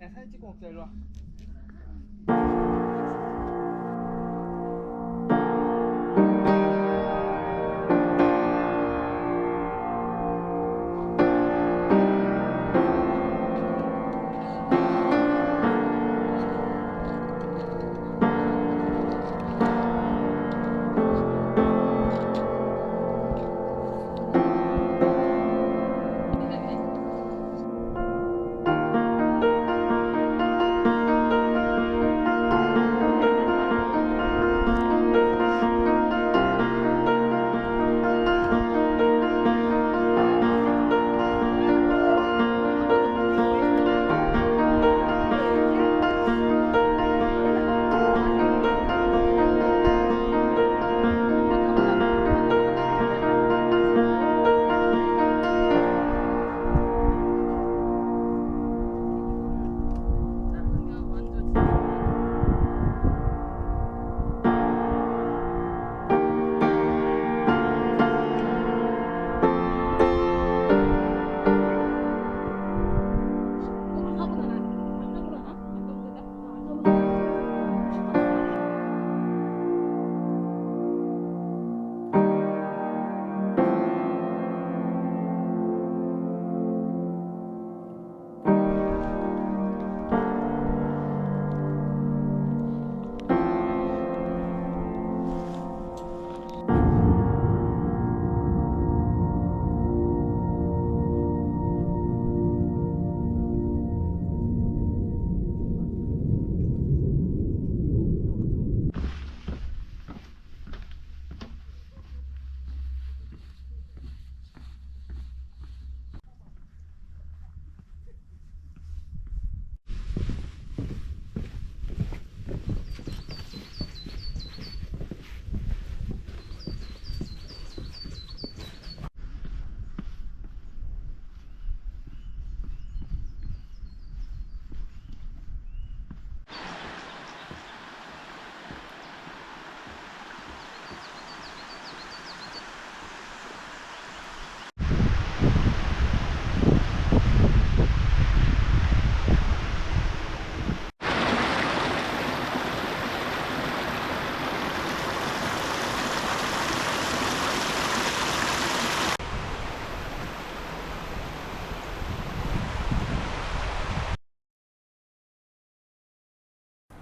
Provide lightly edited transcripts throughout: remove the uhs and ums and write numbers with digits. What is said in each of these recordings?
야, 사진 찍고 먹자. 일로 와.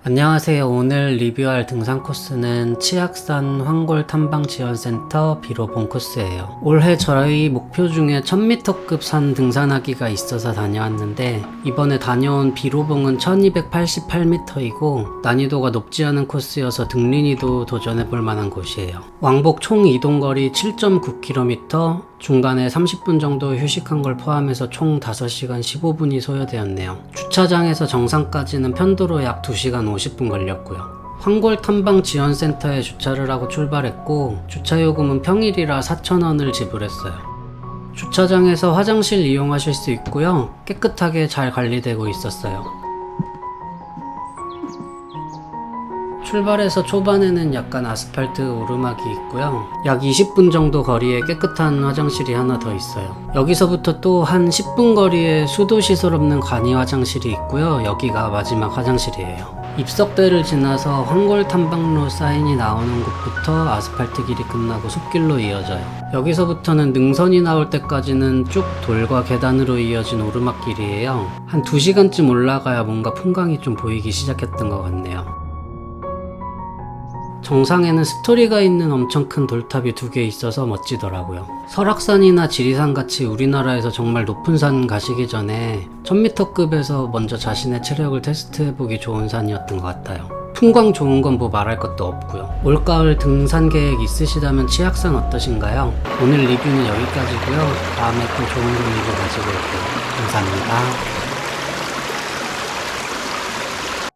안녕하세요. 오늘 리뷰할 등산 코스는 치악산 황골탐방지원센터 비로봉 코스예요. 올해 저희 목표 중에 1000m급 산 등산하기가 있어서 다녀왔는데 이번에 다녀온 비로봉은 1288m이고 난이도가 높지 않은 코스여서 등린이도 도전해볼 만한 곳이에요. 왕복 총 이동거리 7.9km, 중간에 30분 정도 휴식한 걸 포함해서 총 5시간 15분이 소요되었네요. 주차장에서 정상까지는 편도로 약 2시간 50분 걸렸고요. 황골탐방지원센터에 주차를 하고 출발했고 주차요금은 평일이라 4,000원을 지불했어요. 주차장에서 화장실 이용하실 수 있고요. 깨끗하게 잘 관리되고 있었어요. 출발해서 초반에는 약간 아스팔트 오르막이 있고요. 약 20분 정도 거리에 깨끗한 화장실이 하나 더 있어요. 여기서부터 또 한 10분 거리에 수도시설 없는 간이 화장실이 있고요. 여기가 마지막 화장실이에요. 입석대를 지나서 황골탐방로 사인이 나오는 곳부터 아스팔트 길이 끝나고 숲길로 이어져요. 여기서부터는 능선이 나올 때까지는 쭉 돌과 계단으로 이어진 오르막길이에요. 한 2시간쯤 올라가야 뭔가 풍광이 좀 보이기 시작했던 것 같네요. 정상에는 스토리가 있는 엄청 큰 돌탑이 2개 있어서 멋지더라고요. 설악산이나 지리산 같이 우리나라에서 정말 높은 산 가시기 전에 1000m급에서 먼저 자신의 체력을 테스트해보기 좋은 산이었던 것 같아요. 풍광 좋은 건 뭐 말할 것도 없고요. 올가을 등산 계획 있으시다면 치악산 어떠신가요? 오늘 리뷰는 여기까지고요. 다음에 또 좋은 리뷰 가지고 올게요. 감사합니다.